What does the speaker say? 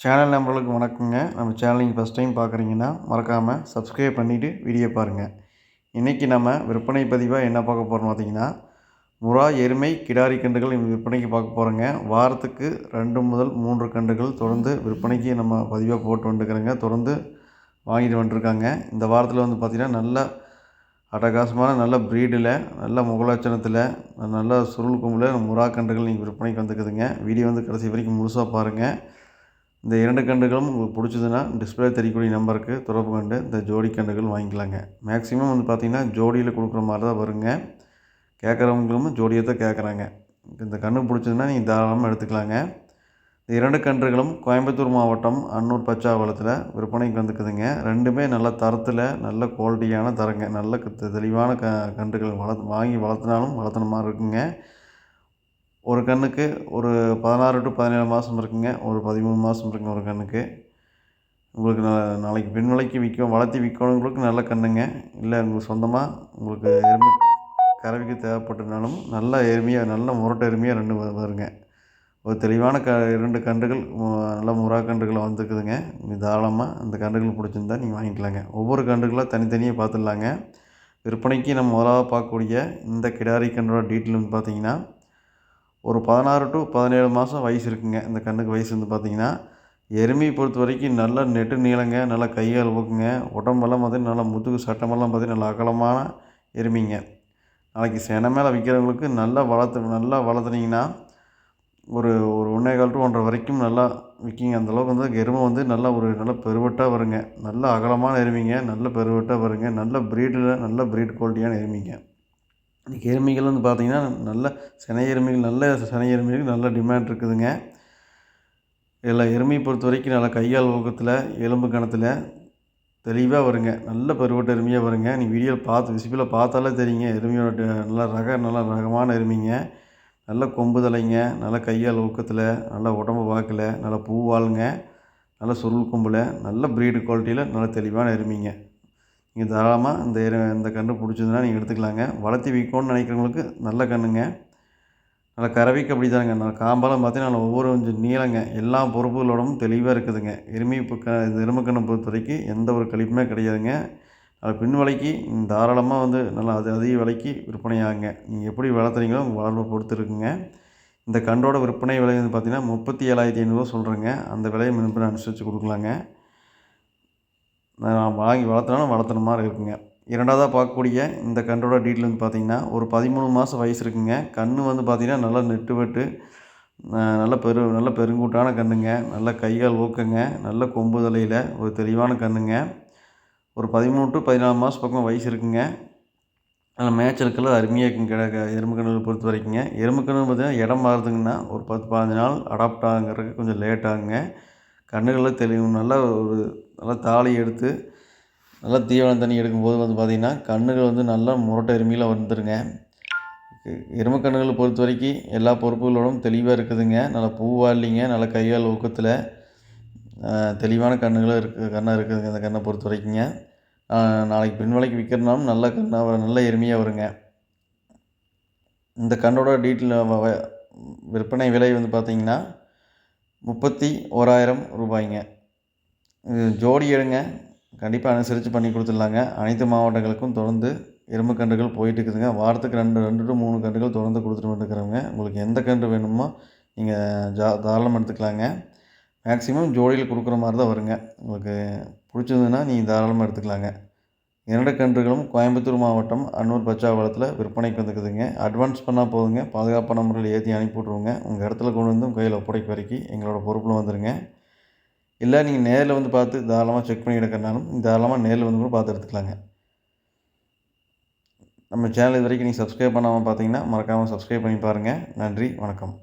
Channel நம்பர்களுக்கு வணக்கங்க. நம்ம channel நீங்கள் ஃபஸ்ட் டைம் பார்க்குறீங்கன்னா மறக்காமல் சப்ஸ்கிரைப் பண்ணிவிட்டு வீடியோ பாருங்கள். இன்றைக்கி நம்ம விற்பனை பதிவாக என்ன பார்க்க போகிறோம் பார்த்தீங்கன்னா, முறா, எருமை, கிடாரி கன்றுகள் விற்பனைக்கு பார்க்க போகிறோங்க. வாரத்துக்கு 2 முதல் 3 கன்றுகள் தொடர்ந்து விற்பனைக்கு நம்ம பதிவாக போட்டு வந்துருக்கிறோங்க. தொடர்ந்து வாங்கிட்டு வந்துருக்காங்க. இந்த வாரத்தில் வந்து பார்த்திங்கன்னா நல்ல அட்டகாசமான நல்ல ப்ரீடில், நல்ல முகலட்சணத்தில், நல்ல சுருள் கொம்பில் முறா கன்றுகள் நீங்கள் விற்பனைக்கு வந்துக்குதுங்க. வீடியோ வந்து கடைசி வரைக்கும் முழுசாக பாருங்கள். இந்த 2 கன்றுகளும் உங்களுக்கு பிடிச்சதுன்னா டிஸ்பிளே தெரியக்கூடிய நம்பருக்கு தொடர்பு கொண்டு இந்த ஜோடி கன்றுகள் வாங்கிக்கலாங்க. மேக்ஸிமம் வந்து பார்த்திங்கன்னா ஜோடியில் கொடுக்குற மாதிரி தான் வருங்க. கேட்குறவங்களும் ஜோடியை தான் கேட்குறாங்க. இந்த கன்று பிடிச்சதுன்னா நீங்கள் தாராளமாக எடுத்துக்கலாங்க. இந்த 2 கன்றுகளும் கோயம்புத்தூர் மாவட்டம் அன்னூர் பச்சாவளத்தில் விற்பனைக்கு வந்துக்குதுங்க. ரெண்டுமே நல்ல தரத்தில் நல்ல குவாலிட்டியான தரங்க. நல்ல தெளிவான கன்றுகள் வாங்கி வளர்த்துன மாதிரி இருக்குங்க. ஒரு கன்றுக்கு ஒரு 16 to 17 மாதம் இருக்குங்க. ஒரு 13 மாதம் இருக்குங்க ஒரு கன்றுக்கு. உங்களுக்கு நாளைக்கு பின் விலைக்கு வளர்த்தி விற்கணுங்களுக்கு நல்ல கன்றுங்க. இல்லை உங்களுக்கு சொந்தமாக உங்களுக்கு எருமை கறவைக்கு தேவைப்பட்டதுனாலும் நல்ல எருமையாக நல்ல முரட்டு எருமையாக 2 வருங்க. ஒரு தெளிவான 2 கன்றுகள் நல்ல முறா கன்றுகள் வந்துருக்குதுங்க. நீங்கள் தாராளமாக அந்த கன்றுகள் பிடிச்சிருந்தா நீங்கள் வாங்கிக்கலாங்க. ஒவ்வொரு கன்றுகளாக தனித்தனியாக பார்த்துடலாங்க. விற்பனைக்கு நம்ம முதலாக பார்க்கக்கூடிய இந்த கிடாரி கன்றோட டீட்டெயில் வந்து பார்த்திங்கன்னா, ஒரு 16 to 17 மாதம் வயசு இருக்குங்க. இந்த கன்றுக்கு வயசு வந்து பார்த்திங்கன்னா, எருமையை பொறுத்த வரைக்கும் நல்ல நெட்டு நீளங்க, நல்லா கையால் ஊக்குங்க. உடம்பெல்லாம் பார்த்திங்கன்னா நல்லா முதுகு சட்டமெல்லாம் பார்த்திங்கன்னா நல்லா அகலமான எருமைங்க. நாளைக்கு செனை மேலே விற்கிறவங்களுக்கு நல்லா வளர்த்துனீங்கன்னா ஒரு ஒரு 1 1/4 to 1.5 வரைக்கும் நல்லா விற்கிங்க. அந்தளவுக்கு வந்து எருமை வந்து நல்ல பெருவெட்டாக வருங்க. நல்ல அகலமான எருமைங்க, நல்ல பெருவெட்டாக வருங்க. நல்ல ப்ரீட் குவாலிட்டியான எருமைங்க. இன்றைக்கி எருமைகள் வந்து பார்த்திங்கன்னா நல்ல சினை எருமைகள் நல்ல டிமாண்ட் இருக்குதுங்க. இதில் எருமையை பொறுத்த வரைக்கும் நல்லா கையால் ஊக்கத்தில், எலும்பு கணத்தில் தெளிவாக வருங்க. நல்ல பருவட்ட எருமையாக வருங்க. நீங்கள் வீடியோவில் விசிபிளாக பார்த்தாலே தெரியுங்க. எருமையோட நல்ல ரகமான எருமைங்க. நல்ல கொம்பு தலைங்க, நல்ல கையால் ஊக்கத்தில், நல்ல உடம்பு வாக்கில், நல்ல பூவாளுங்க, நல்ல சுருள் கொம்பில், நல்ல ப்ரீடு குவாலிட்டியில் நல்ல தெளிவான எருமைங்க. நீங்கள் தாராளமாக இந்த கன்று பிடிச்சதுன்னா நீங்கள் எடுத்துக்கலாங்க. வளர்த்தி விற்கணும்னு நினைக்கிறவங்களுக்கு நல்ல கன்றுங்க. நல்லா கறவைக்கு அப்படி தாங்க. நான் காம்பெல்லாம் பார்த்தீங்கன்னா நல்லா ஒவ்வொரு கொஞ்சம் நீளங்க. எல்லா பொறுப்புகளோடவும் தெளிவாக இருக்குதுங்க. இந்த எருமை கன்றை பொறுத்த வரைக்கும் எந்த ஒரு கழிப்புமே கிடையாதுங்க. அது பின் விலைக்கு தாராளமாக வந்து நல்லா அதிக விலைக்கு விற்பனை ஆகுங்க. நீங்கள் எப்படி வளர்த்துறீங்களோ உங்கள் வளர்ப்பை பொறுத்து இருக்குங்க. இந்த கன்றோட விற்பனை விலை வந்து பார்த்திங்கன்னா 37,500 சொல்கிறேங்க. அந்த விலையை முன்பின் அனுசரித்து கொடுக்கலாங்க. நான் வாங்கி வளர்த்துன மாதிரி இருக்குங்க. இரண்டாவதாக பார்க்கக்கூடிய இந்த கன்றோட டீட்டெயில் வந்து பார்த்திங்கன்னா, ஒரு 13 மாதம் வயசு இருக்குங்க. கன்று வந்து பார்த்திங்கன்னா நல்லா நெட்டு வெட்டு நல்ல பெருங்கூட்டான கன்றுங்க. நல்ல கைகால் ஊக்கங்க, நல்ல கொம்பு தலையில் ஒரு தெளிவான கன்றுங்க. ஒரு 13 to 14 மாதம் பக்கம் வயசு இருக்குங்க. நல்லா மேய்ச்சலுக்கெல்லாம் அருமையாக இருக்குங்க. எருமை கன்றுகளை பொறுத்த வரைக்குங்க. எருமை கன்று பார்த்திங்கன்னா இடம் மாறுதுங்கன்னா ஒரு 10-15 நாள் அடாப்ட் ஆகுறதுக்கு கொஞ்சம் லேட் ஆகுங்க. கன்றுகளில் நல்லா தாலி எடுத்து நல்லா தீவனம் தண்ணி எடுக்கும்போது வந்து பார்த்திங்கன்னா கன்றுகள் வந்து நல்லா முரட்டை எருமையில் வந்துருங்க. எருமை கன்றுகளை பொறுத்த வரைக்கும் எல்லா பொறுப்புகளோடும் தெளிவாக இருக்குதுங்க. நல்லா பூவாளிங்க, நல்லா கையால் ஊக்கத்தில் தெளிவான கன்றாக இருக்குதுங்க. அந்த கன்றை பொறுத்த வரைக்குங்க நாளைக்கு பின் விலைக்கு விற்கிறனாலும் நல்ல எருமையாக வருங்க. இந்த கன்றோட டீட்டெயில் விற்பனை விலை வந்து பார்த்திங்கன்னா 31,000 ரூபாய்ங்க. ஜோடி எடுங்க, கண்டிப்பாக அனுசரித்து பண்ணி கொடுத்துடலாங்க. அனைத்து மாவட்டங்களுக்கும் தொடர்ந்து எருமை கன்றுகள் போயிட்டு இருக்குதுங்க. வாரத்துக்கு 2 to 3 கன்றுகள் தொடர்ந்து கொடுத்துட்டு வந்துருக்குறவங்க. உங்களுக்கு எந்த கன்று வேணுமோ நீங்கள் தாராளமாக எடுத்துக்கலாங்க. மேக்ஸிமம் ஜோடியில் கொடுக்குற மாதிரி தான் வருங்க. உங்களுக்கு பிடிச்சதுன்னா நீங்கள் தாராளமாக எடுத்துக்கலாங்க. 2 கன்றுகளும் கோயம்புத்தூர் மாவட்டம் அன்னூர் பச்சாவளத்தில் விற்பனைக்கு வந்துக்குதுங்க. அட்வான்ஸ் பண்ணால் போதுங்க, பாதுகாப்பான முறையில் ஏற்றி அனுப்பி விட்ருவோங்க. உங்கள் இடத்துல கொண்டு வந்து உங்கள் கையில் ஒப்படைக்க வரைக்கும் எங்களோட பொறுப்பில் வந்துடுங்க. இல்லை நீங்கள் நேரில் வந்து பார்த்து தாராளமாக செக் பண்ணி எடுக்கிறனாலும் தாராளமாக நேரில் வந்து கூட பார்த்து எடுத்துக்கலாங்க. நம்ம சேனல் இது வரைக்கும் நீங்கள் சப்ஸ்கிரைப் பண்ணாமல் பார்த்தீங்கன்னா மறக்காமல் சப்ஸ்கிரைப் பண்ணி பாருங்கள். நன்றி, வணக்கம்.